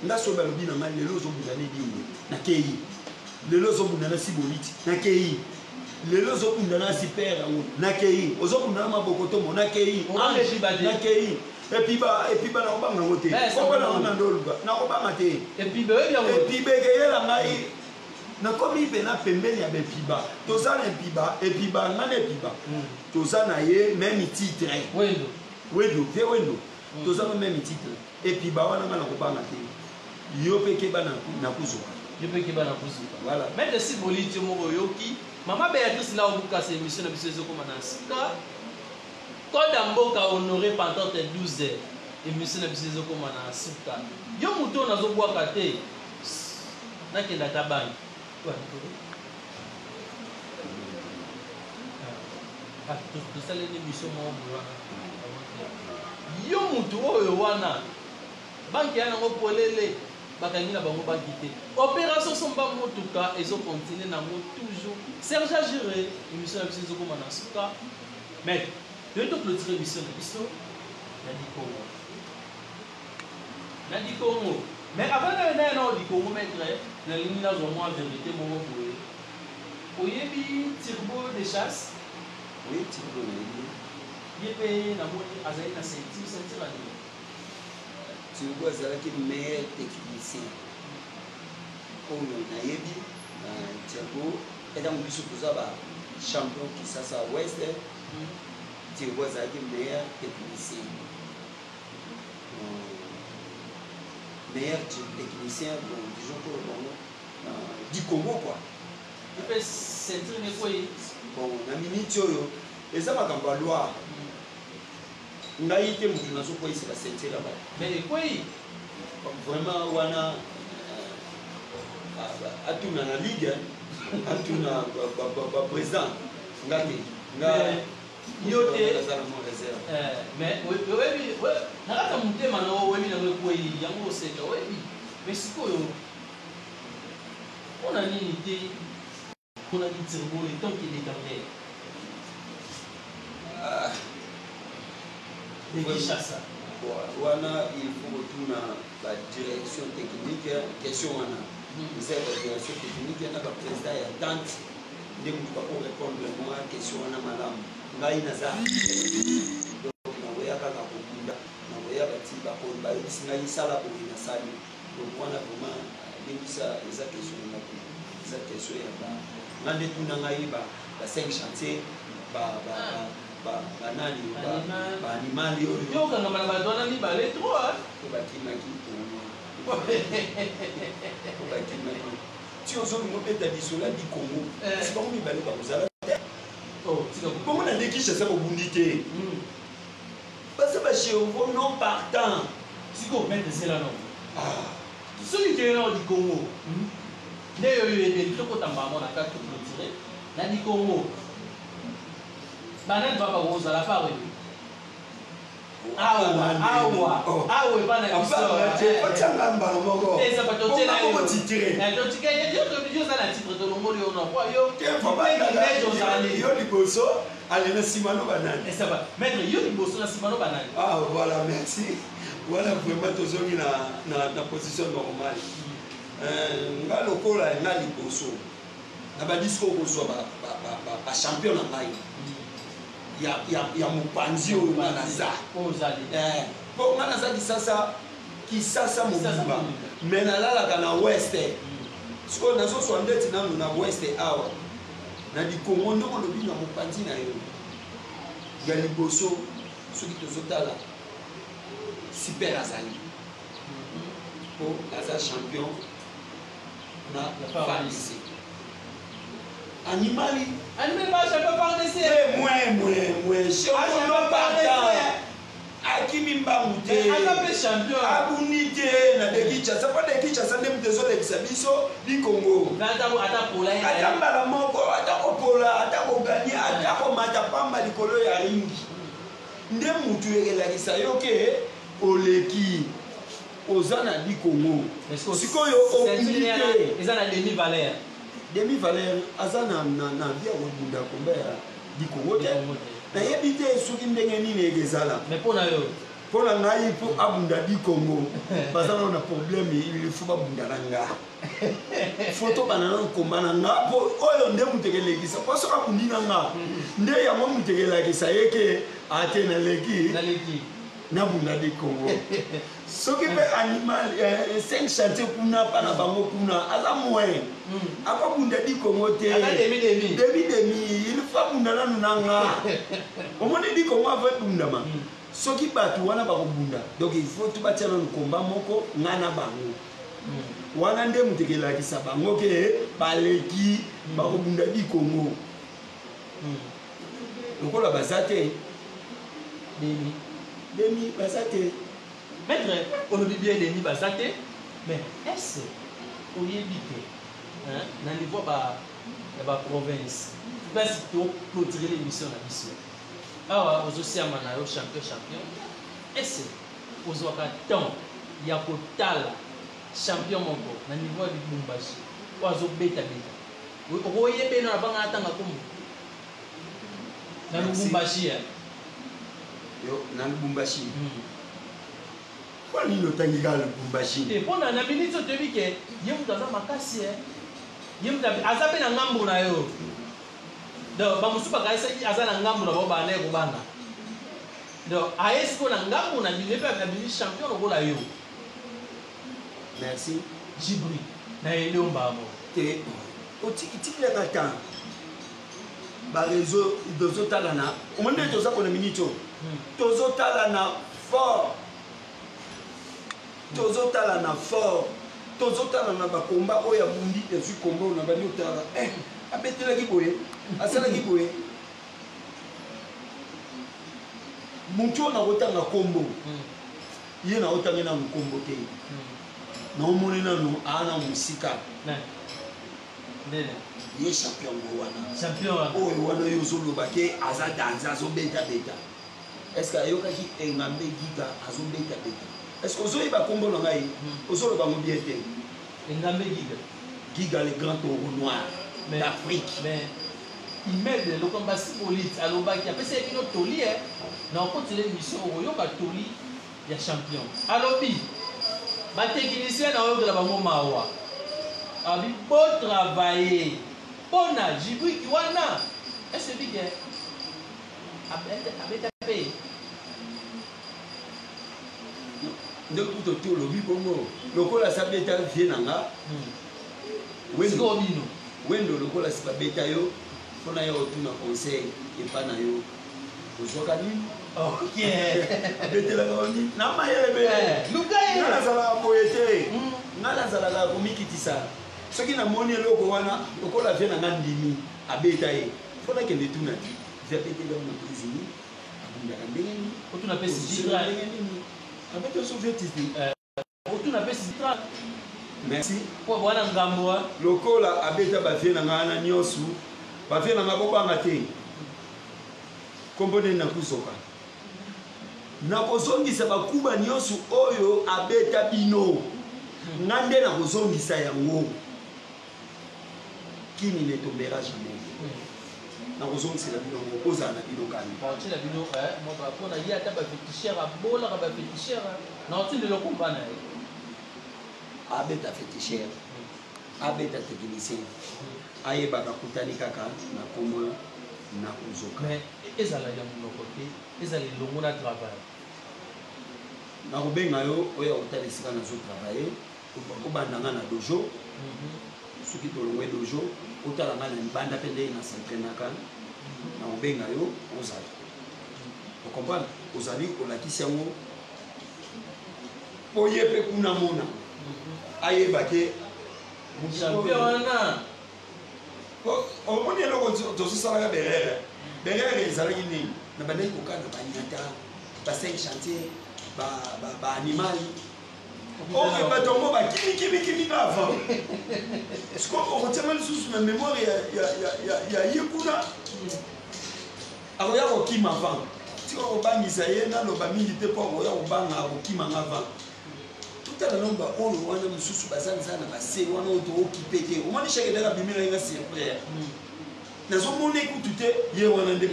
Speaker 2: nga so balobi na ngai lelo ozobunda na edingwe nakei lelo ozobunda na siboliti nakei lelo ozobunda na super yango nakei ozobunda na mabokotomo nakei epiba nakobanga yango te kobanango na ndoluka nakobanga te epiba ekeyela ngai nakomi pena pembeni ya bepiba toza na epiba nga na epiba toza na ye même titre wendo te wendo toza na même titre epiba wana nga nakobanga te yo mpe keba na kuzuka
Speaker 1: voilà maître siboliti moko yoki mama Béatrice na obukasa émission na biso ezokoma na sika koda mboka honoré pendant 12 heures émission na biso ezokoma na sika yo moto nazobwaka te nakenda tabangi tosaleli émission moko yo moto oyo wana banki ya nango polele bakangi na bango banki te opération somba motuka ezokontinue nango toujours Serge Agiré émission na biso ezokoma na suka mais toyei toclotire émission na biso na dikongo mais avant naye na dikongo maître nalingi nazwa mwa vérité moko boye oyebi Turbo de chasse
Speaker 2: oui Turbo nayebi
Speaker 1: ye mpe namoni azali na ceinture anini
Speaker 2: Turbo azalaki meilleur technicien oyo nayebi Turbo etango biso toza ba champion Kisasa Ouest Turbo azalaki meilleur technicien bon disons que du Congo quoi
Speaker 1: epe ceinture nekoyi
Speaker 2: bon na minute oyo eza makambo ya loi ngai te moto nazokoyisela ceinture ya bato
Speaker 1: mais ekweyi
Speaker 2: vraiment wana atuna na ligue atuna baprésident nga te nga
Speaker 1: yo te
Speaker 2: azala mo réserve
Speaker 1: mais oyebi nakata motema na oyebi nango ekweyi yango oseka oyebi mais sikoyo mpona nini te mpona litirbo etonke décamere Kinshasa
Speaker 2: wana il faut kotuna ba direction technique question wana eza ba direction technique na ba président ya tante nde motu bakorépondre moi question wana malamu ngai naza donc nakoya kaka kobunda nakoya bati bakoloba singa isala ko ina sali donc wana vraiment ça question ya ba ngande tuna ngai ba 5 chantier ba nani ba animal
Speaker 1: yo kanga mana ba dona ni ba le 3
Speaker 2: ko ba kimaki ko ba kimaki ti ozo mo peta bisola di Congo c'est pas mi ba le ba kozala
Speaker 1: oh tika
Speaker 2: ko na ndekisha sa bundite parce que chez vous non partant
Speaker 1: siko mettre cela non
Speaker 2: celui
Speaker 1: qui est là du Congo nde yo yebeli tokotamba mo na kati clôturé na di Congo banani papa kozala pare awa bana
Speaker 2: bisoangamba moko
Speaker 1: eza batotela yo
Speaker 2: titire
Speaker 1: totika yo za na titre to longoli yo no kwa yo
Speaker 2: yo liboso allez na simano banani
Speaker 1: ça va maître yo liboso na simano banani
Speaker 2: voilà merci voilà vraiment tozongi na position normale nga lokola nga liboso na badisco kozwa ba champion na ngai ya mopanzi oyo nga naza po nga naza kisasa mobimba me nalalaka na weste sikoyo nazoswa ndeti nanu na weste awa na likongo ndenge olobi na mopanzi na yo ya liboso soki tozotala super azali po aza champion na FARDC animali
Speaker 1: ba champion FARDC
Speaker 2: moins champion partant akimi mbangu te
Speaker 1: champion
Speaker 2: abundi te na dekicha sa pa dekicha sa ndem tezolekisa biso likongo ata mbala moko ata kopola ata kogani ata komata pamba likolo ya ringi nde mutu ekelakisa yo ke oleki oza na likongo sikoyo obundi te
Speaker 1: eza na
Speaker 2: demi valeur aza na via kobunda komba ya likongo te nayebi te soki ndenge nini ekezala mpo na ngai mpo abunda likongo baza nano na problème ilifo babunda na nga foto banana nkomba na nga mpo oyo nde mutu ekelekisa mpo soki abundi na nga nde yango mutu ekelakisa ye ke ate naleki nabunda likongo soki mpe animal 5 chantier kuna mpa na bango kuna aza moyen akobunda likongo te demi ilifo abunda nanu na nga omoni likongo ava ebundama soki bato wana bakobunda donc il faut tubatia nanu komba moko nga na bango wana nde mutu ekelakisa bango ke baleki bakobunda likongo lokola baza te demi baza te
Speaker 1: maître olobi bien demi baza te mais est-ce oyebi te na niveau ya baprovince place toclôturer l'émission na biso awa ozosiama na yo champion est-ce ozwaka temps ya kotala champion moko na niveau ya Lubumbashi oyo azobetabeta okoyebena na banga atanga kombo na Lubumbashi
Speaker 2: yo na Lubumbashi kwa nini otangi kaka Lubumbashi
Speaker 1: mpona na miniti oyo toyebi ke ye moto aza makasi ye moto aza mpe na ngambu na yo donc bamosusu bakaisaki aza na ngambu na bao bana ye kobanga donc aye sikoyo na ngambu na bino mpe abimi champion lokola yo
Speaker 2: merci
Speaker 1: Djibril na yende ombamo
Speaker 2: te otikitikilaka temps bareseau tozotala na omoni nde toza kona miniti oyo tozotala na fort tozotala na bakomba oyo abundi ezwi komba oyo na bani otala abetelaki boye asalaki boye mutu oyo nakotanga kombo ye naotangi nanu kombo te naomoni nanu aa na mosika ye champion ngo wana oyo wana oyo ozoloba ke aza danse azobetabeta estce ayokaki engambe giga azobetabeta estce ozoyeba kombo na ngai ozoloba ngo bien te
Speaker 1: engambe
Speaker 2: giga le grand taureau noir d'Afrique
Speaker 1: imaide lokomba simbolite alobaki apesa bino toli na okotela émission okoyoka toli ya champion alobi bateknicien na oyokela bango mawa abi bo travailler mpona Djibril wana ese bike abeta mpe
Speaker 2: nde kuto to lobi bongo lokola sabeta vie nanga wendo lokola sibabeta yo mpona yo otuna conseil epa na yo ozwaka nini abetelaka oni na mayele nga nazalaka boye te nga nazalaka komikitisa soki namoni eloko wana lokola vie nanga ndimi abeta ye mpona kende tuna ti vie abetelaka na prisini abundaka ndenge nini ndenge nini abeta sovietiste
Speaker 1: otuna pesi tra
Speaker 2: merci
Speaker 1: po bwana ngambo
Speaker 2: lokola abeta bavie na nga na nyonso bavie na nga bobanga te kombo nini nakuzoka nakozongisa bakuba nyonso oyo abeta bino nga nde nakozongisa yango kini ne tombera jamais nakozongisela bino ngo ozala na bino kani
Speaker 1: baotiela bino mpona ye ata bafetichere abolaka bafetichere na otindela okombana ye
Speaker 2: abeta fétichère abeta technicien ayebaka kutani kaka na kombo na kozoka
Speaker 1: mais ezala ya monoko te ezala elongo na travail
Speaker 2: nakobenga yo oyo akotala esika nazotravaille obandanga na dojo soki tolongwe dojo otala nga na libanda mpe ndenge nasentrainaka nakobenga yo ozala okomprendre ozali olakisi yango oye mpe kuna mona ayeba ke
Speaker 1: champion
Speaker 2: omoni eloko tozosalaka berere ezalaki nini na bandaki kokana banyata ba5 chantier baanimal oke bato yango bakimikimikimi na avant siko okotianga lisusu na mémoire ya ye kuna akoya kokima avant tika kobangisa ye naloba mingi te mpo akoya kobanga akokimanga avant tala nomba oyo wana mosusu bazanza na base wana oyo tookipe te omoni chaque daka bimela yenga surprise nazomona ekutu te ye wana nde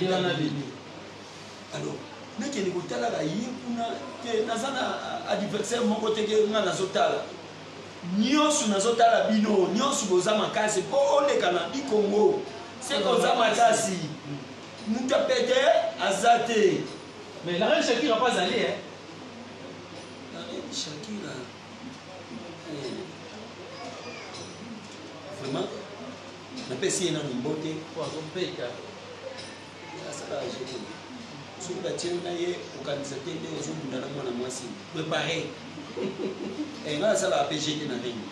Speaker 2: alors nakende kotalaka ye kuna te naza na adversaire moko teke nga nazotala nyonso nazotala bino nyonso boza makasi mpo oleka na bikongo se koza makasi mutu apete aza te
Speaker 1: mais la reine Shakira pas allé
Speaker 2: Shakira vraiment napesi ye nano mbote
Speaker 1: azopeka
Speaker 2: asala jeune soki batieli na ye okanisa te nde ozobunda na mwana mwasi prépare ngai asalaka mpe jete na ringi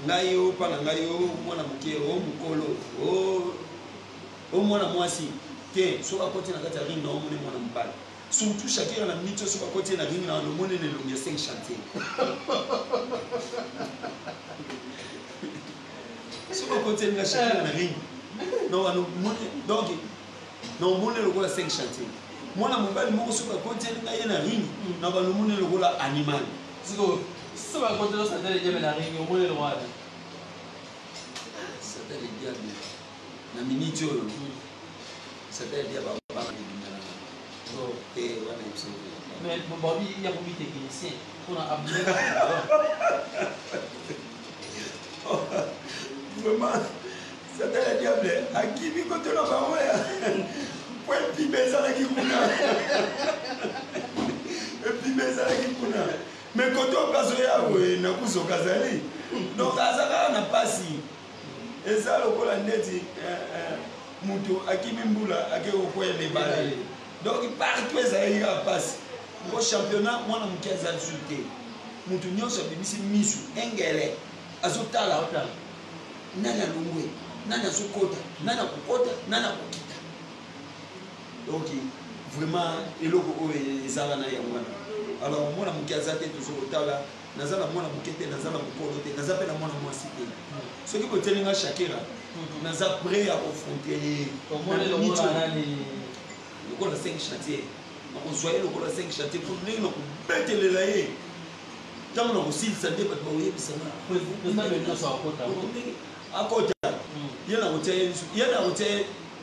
Speaker 2: ngai yo mpana ngai yo mwana moke o mokolo o mwana mwasi te soki akoti na kati ya ringi na omoni mwana mobali surtout Shakira na minute oyo soki akoti na ringi na omoni na elongi ya 5 chantier soki akoti na Shakira na ringi donc na omoni lokola 5 chantier mwana mobali moko soki akoteli ngai ye na ringi na banomoni lokola animal
Speaker 1: siko so bakotela satele diable na ringi omoni lokola
Speaker 2: satele diable na minute oyo satele diable babaka libingana wana ebiso
Speaker 1: mais babi ya komi technicien mpona abune
Speaker 2: vraiment satele diable akimi kotela bango ya po epime ezalaki kuna epime ezalaki kuna mais kote okazo yawe nakuzoka azali donc aza kaka na pasi eza lokola ndeti mutu akimi mbula ake kokwela ebale donc partout ezalaki kaka pasi ngo championnat mwana moke aza su te mutu nyonso abimisi misu engele azotala nani alongwe nani azokota nani akokota nani akokita donc vraiment eloko oyo ezala na yango wana alors mwana moke aza te tozokotala naza na mwana moke te naza na mokolo te naza mpe na mwana mwasi te soki botelinga Shakira naza prêt ya confronte ye lokola 5 chantier nakozwa ye lokola 5 chantier po ndenge na kobetelela ye ntango na kosilisa nde bato baoyebisanga akota ye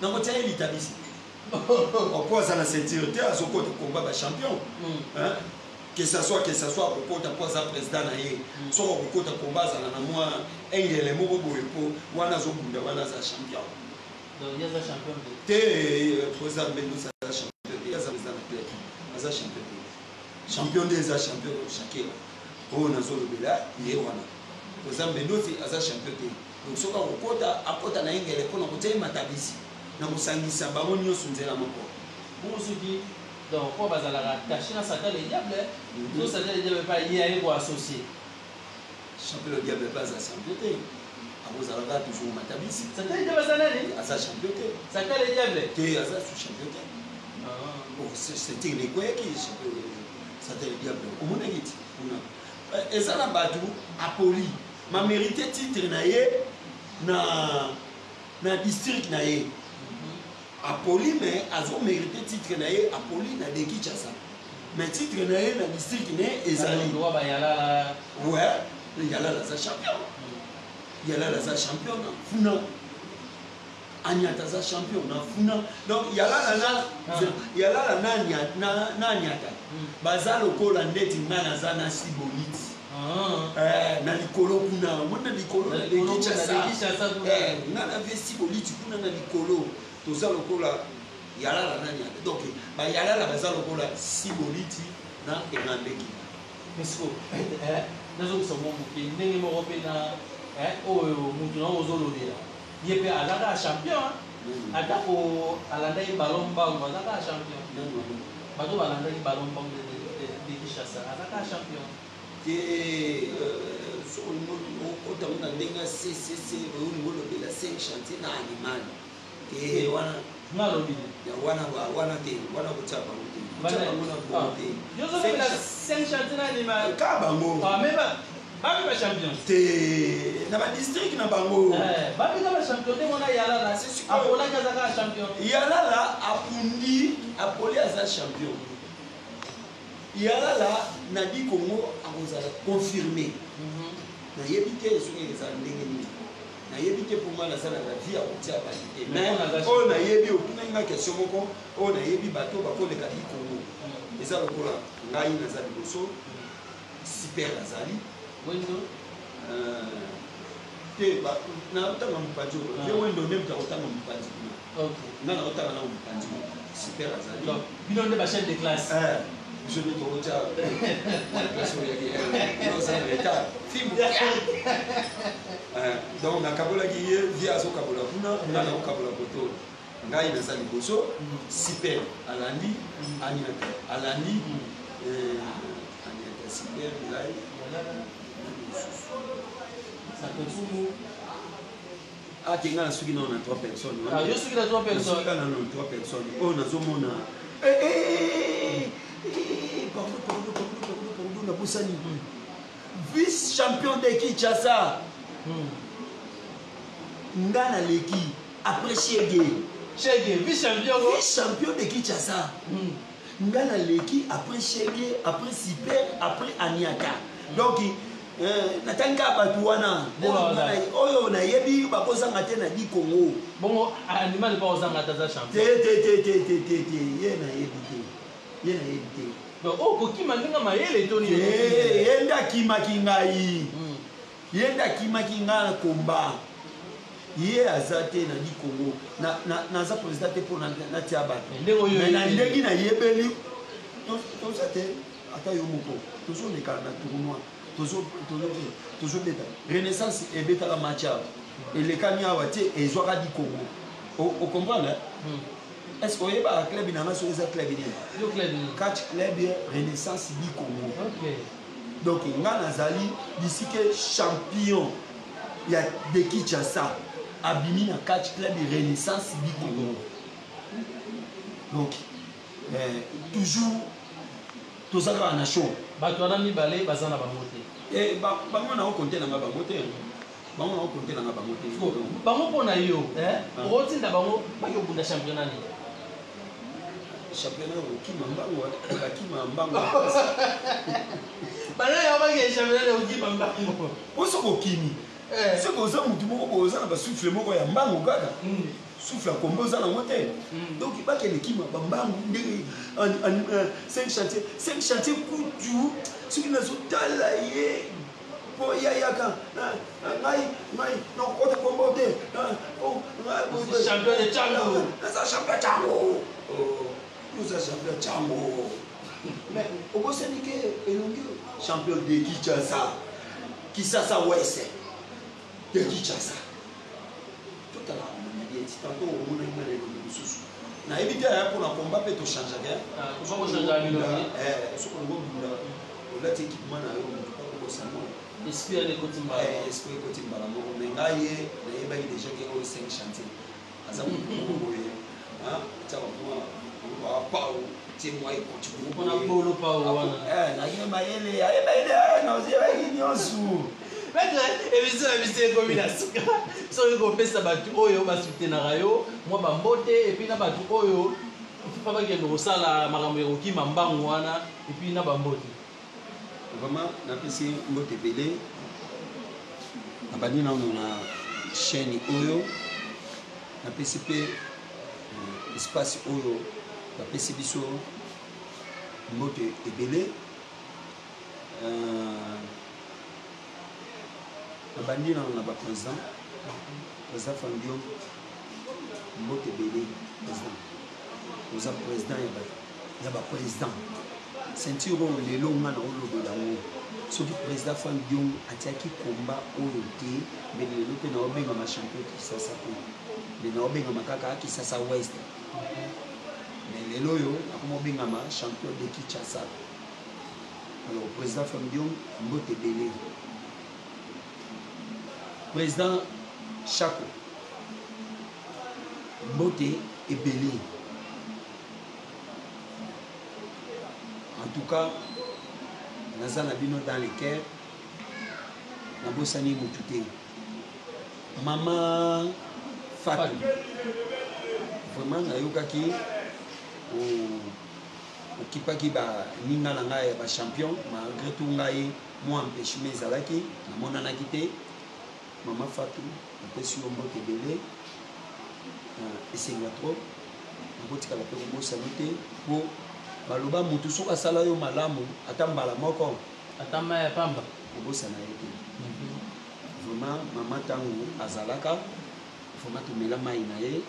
Speaker 2: nakotia ye litabisi opo aza na ceinture te azokota komba bachampion que ça soit akokota mpo aza président na ye soki akokota komba azala na mwa engele moko boye mpo wana azobunda wana aza champion te président mbendosa aza champion te aza président na club aza champion te champion nde eza champion Shakira oyo nazolobela ye wana oza Mendozi aza champion te donc soki akota na engele mpona kotia ye matabisi na kosangisa bango nyonso nzela moko
Speaker 1: bongo soki donc po bazalaka taché na Satan le diable so Satan le diable pa ye aye koassocie
Speaker 2: champion le diable pa aza champion te akozalaka toujours matabisi
Speaker 1: Satan le diable aza nani
Speaker 2: aza champion te
Speaker 1: Satan le diable
Speaker 2: te aza sous champion te c'était lekweyaki Satan le diable omonaki ti eza na bato apoli mamérite titre na ye na district na ye apoli mais azomérite titre na ye apoli na de Kinshasa mais titre na ye na district na ye ezali ouais Yalala aza champion Yalala aza champion na funa Anyata aza champion na funa donc Yalala na Anyata baza lokola ndeti nga naza na Siboliti na likolo kuna mona likolo na Kinshasa nga na vesti Siboliti kuna na likolo toza lokola Yalala na Anyata donc ba Yalala baza lokola Siboliti na Engandeki
Speaker 1: Mesko nazokusa momuke ndenge moko mpe na oyo mutu na ozolobela ye mpe azaka champion atako alandaki ballon mbango azaka champion bato balandaki ballon mbango de Kinshasa azaka champion
Speaker 2: te otango na ndenge ya CCC olingo olobela 5 chantier na animal te wana
Speaker 1: nalobi
Speaker 2: wana te wana kotia bango te kotia bango na bongo te
Speaker 1: yozolobela 5 chantier na animal
Speaker 2: ka bango
Speaker 1: babi ba champion
Speaker 2: te na ba district na bango
Speaker 1: babi ka ba champion te mona Yalala apola azaka champion
Speaker 2: Yalala apundi apoli aza champion Yalala na di Congo akozala confirmé na yebi te soki ezala ndenge nini na yebi te pour moi nazala na vie akotia bali te mais oyo na yebi otunaki nga question moko oyo na yebi bato bakoleka di Congo eza lokola ngai naza liboso super azali
Speaker 1: wendo
Speaker 2: te na otanga mopanzi oyo ye wendo nde mutu akotanga mopanzi kuna nga na otanga na mopanzi super azali
Speaker 1: bino nde bachef de classe
Speaker 2: je ne te retiens donc nakabolaki ye vie azokabola kuna nga nakokabola koto ngai naza liboso super alandi Anyata alandi Anyata super ngai akenga na soki nao na 3 personnes
Speaker 1: yo soki na 3 personnes
Speaker 2: na 3 personnes oyo nazomona pardon na bosani vice champion de Kinshasa nga na leki après Chege
Speaker 1: vice
Speaker 2: champion de Kinshasa nga na leki après Chege après Super après Anyata donc natanga bato wana oyo nayebi bakozanga te na di Congo
Speaker 1: bongo animal pa ozanga ta za champion
Speaker 2: te ye nayebi te
Speaker 1: donc okokima ndinga mayele toni
Speaker 2: ye ndakimaki ngai ye ndakimaki ngai na komba ye aza te na di Congo naza président te mpo natia bato me na ndenge nayebeli toza te ata yo moko tozolekala na tournoi tozobeta renaissance ebetaka match awa elekani awa te ezwaka di Congo ocomprendre est-ce que oyeba club nanga soki eza club nini catch club renaissance di Congo donc nga nazali d'ici que champion ya de Kinshasa abimi na catch club renaissance di Congo donc toujours tozalaka na show
Speaker 1: bato wana mibale baza na bango te
Speaker 2: bango na okonte nanga bango te
Speaker 1: bango mpo na yo okotinda bango baki obunda championnat nini
Speaker 2: championnat okima mbango
Speaker 1: bana yo baki championnat okima mbango
Speaker 2: osoki okimi soki oza mutu moko boye oza na basouffle moko ya mbango kaka souffle ya kombo oza nango te donc bakende kima bambango ndenge 5 chantier kutu soki nazotala ye po yayaka ngai nakokota kombo te
Speaker 1: champion de Tchango
Speaker 2: naza champion Tchango oza champion Tchango Mais au bout c'est que champion de Kinshasa Ouest de Kinshasa tout à l'heure tantôt au monde il y a des choses na éviter pour la combat peut to changer bien
Speaker 1: comment changer la vie
Speaker 2: ce qu'on veut on l'a équipement na yo ko ça
Speaker 1: esprit de Kotimba
Speaker 2: esprit Kotimba la mo mais ngaye na yeba déjà que au 5 chantier asa ko boye hein ça va pas témoin continue
Speaker 1: on a polo pa wana
Speaker 2: na yema ele na ozeba nyonso
Speaker 1: emission ekomi na suka soki kopesa bato oyo basutenaka yo mwa bambote epui na bato oyo mpa bakende kosala makambo ya kokima mbangu wana epui na bambote
Speaker 2: vraiment napesi mbote ebele abandi nano na chaîne oyo napesi mpe espace oyo bapesi biso mbote ebele abandi nano na baprésident président Fandiom mbote ebele président oza président ya baprésident ceinture oyo lelo nga na olobela yango soki président Fandiom atiaki komba oyo te me lelo mpe na obengama champion Kisasa te me na obengama kaka Kisasa Ouest mais lelo oyo nakoma obengama champion de Kinshasa. Alors président Fandiom mbote ebele président Chako mbote ebele. En tout cas naza na bino dans le cœur nabosani mutu te mama Fatou vraiment nayokaki okipaki baninga na ngai ya bachampion malgré tout ngai mwa empêchement ezalaki namonanaki te mama Fatou napesi yo mbote ebele esenga trop nakotikala mpe kobosana te po baloba mutu soki asala yo malamu ata mbala moko
Speaker 1: ata maya pamba
Speaker 2: kobosana ye te vraiment mama ntango azalaka vraiment tomela mai na ye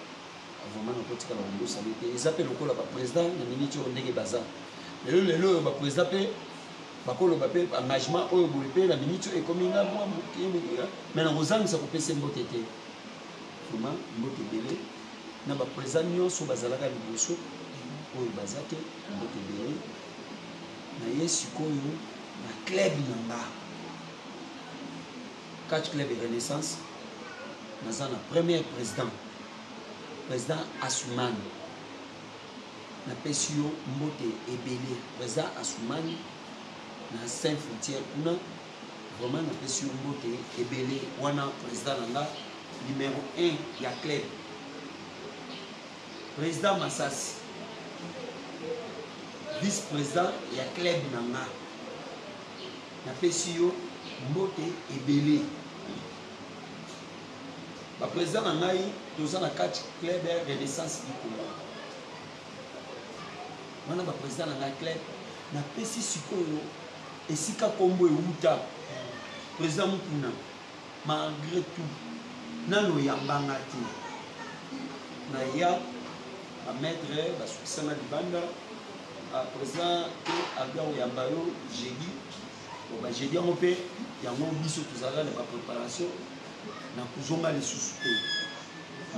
Speaker 2: vraiment nakotikala kobosana ye te eza mpe lokola baprésident na miniti oyo ndenge baza lelo oyo baprésident mpe bakoloba mpe engagement oyo boye mpe na miniti oyo ekomi nga mwa mokie mais nakozangisa kopesa mbote te vraiment mbote ebele na baprésident nyonso bazalaka liboso oyo baza te mbote ebele na ye sikoyo na club na nga catch club renaissance naza na premier président Asumani napesi yo mbote ebele président Asumani na Saint Frontière kuna vraiment napesi yo mbote ebele wana président na nga numéro 1 ya club. Président Massasi vice-président ya club nanga napesi yo mbote ebele. Baprésident na ngai toza na 4 club ya renaissance likolo wana baprésident na ngai club napesi sikoyo esika kombo euta président Mukuna malgré tout nano yambanga te na ya bametre basukisana libanda président te abia oyamba yo jeudi jeudi yango mpe yango biso tozalaka na bapréparation na kozonga lisusu te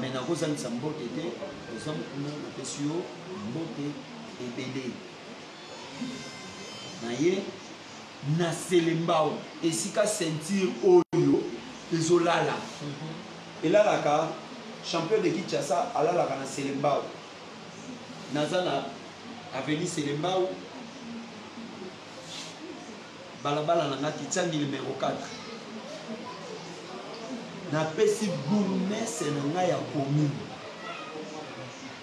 Speaker 2: mais nakozangisa mbote te président Mukuna napesi yo mbote ebele na ye na selembao esika ceinture oyo ezolala elalaka champion de Kinshasa alalaka na selembao naza na avenue selembao balabala na nga Kitsangi numéro 4 napesi bourgmestre na ngai ya commune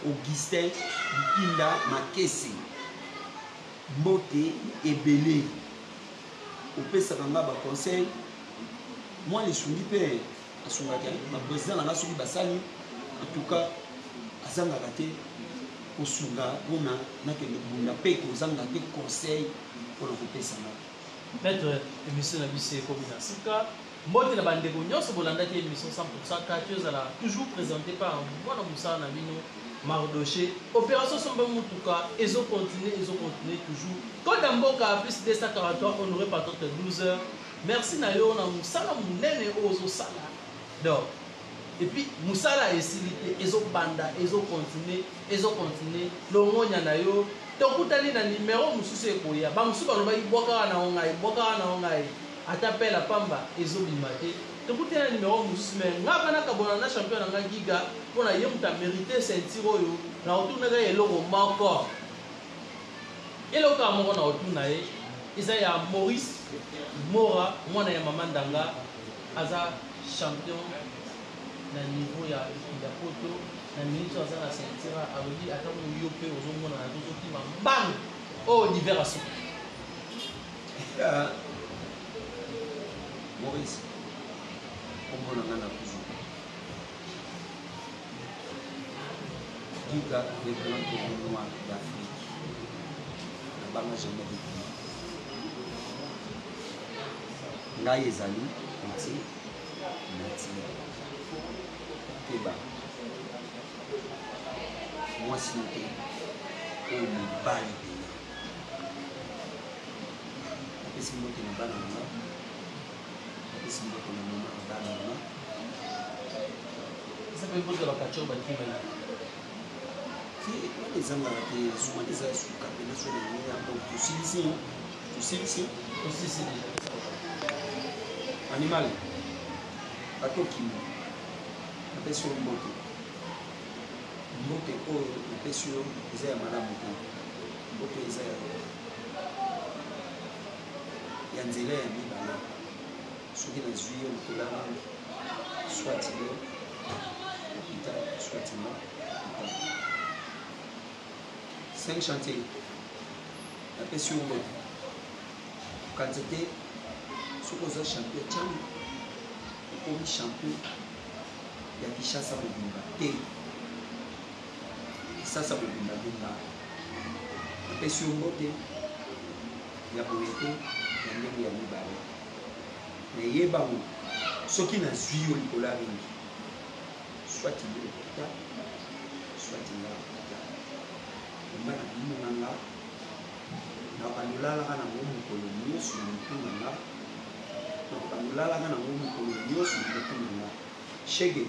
Speaker 2: Augustin Bikinda Makesi mbote ebele opesaka nga baconseil mwa lisungi mpe asungaka baprésident na nga soki basali en tout cas azangaka te kosunga mpona nakende bunda mpe kozanga te conseil mpona kopesa nga.
Speaker 1: Maître, émission na biso ekomi na suka mbote na bandeko nyonso bolandaki émission 100% kati ozala toujours présenté par mwana mosala na bino Mardoché. Opération Somba Moutouka, ils ont continué toujours. Quand Damboka a plus de 143 honoré par 12 heures, merci Nayo, on a Moussala Mounene Ozo Sala. Donc, et puis Moussala est silité, ils ont banda, ils ont continué. Longo Nyanayo, Tokutali na numéro Moussou Koya, Bamsou Baloba, Iboka na Ongai, Atapé la Pamba, ils ont bimate. Tokutali na numéro Moussou, mais Ngabana Kabona champion na Giga, pour la Yom ta mérité Sentiro, na retourné le logo Marco. Et le cas Moro na retourné, il y a Maurice Mora, moi na Mamandanga, Aza champion na niveau ya poto. Na ministre aza na sentira alobi ata moyo pe ozomona na tozotima bang o l'hiver aso
Speaker 2: Maurice komona ngana kuzu Giga le grand tournoi d'Afrique na banga jamais vécu ngai ezali petit Keba moi si on me balle et si moi qui ne balle et si moi qui ne balle
Speaker 1: ça peut être la cacho ba qui va
Speaker 2: qui les gens là qui souvent des sous capé sur les lignes donc tu sais ici aussi
Speaker 1: c'est déjà
Speaker 2: animal à toi qui appelle sur le moto mbote oyo epesi yo eza ya malamu te mbote eza ya nzela ya mibale soki nazwi yo lokola swat yo hôpital swat yo hôpital 5 chantier napesi yo mbote kanzete soki oza champion tiani okomi champion ya Kinshasa mobimba te sasa bobinda binga apesi yo mbote ya boye te ya ndenge ya mibale me yebango soki nazwi yo likolo ya ringi swati yo ekota swati nga ekota omba na bino na nga nakokandolalaka nango mokolo nyonso na motu na nga nakokandolalaka nango mokolo nyonso na motu na nga shege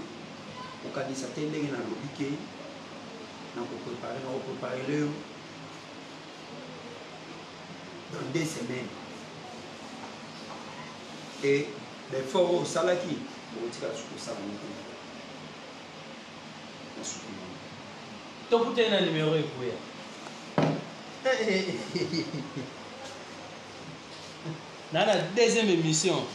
Speaker 2: okanisa te ndenge nalobi ke on préparer le dans 2 semaines et les forts au salaki on tire sur ça
Speaker 1: to putain na numéro ekuya na deuxième émission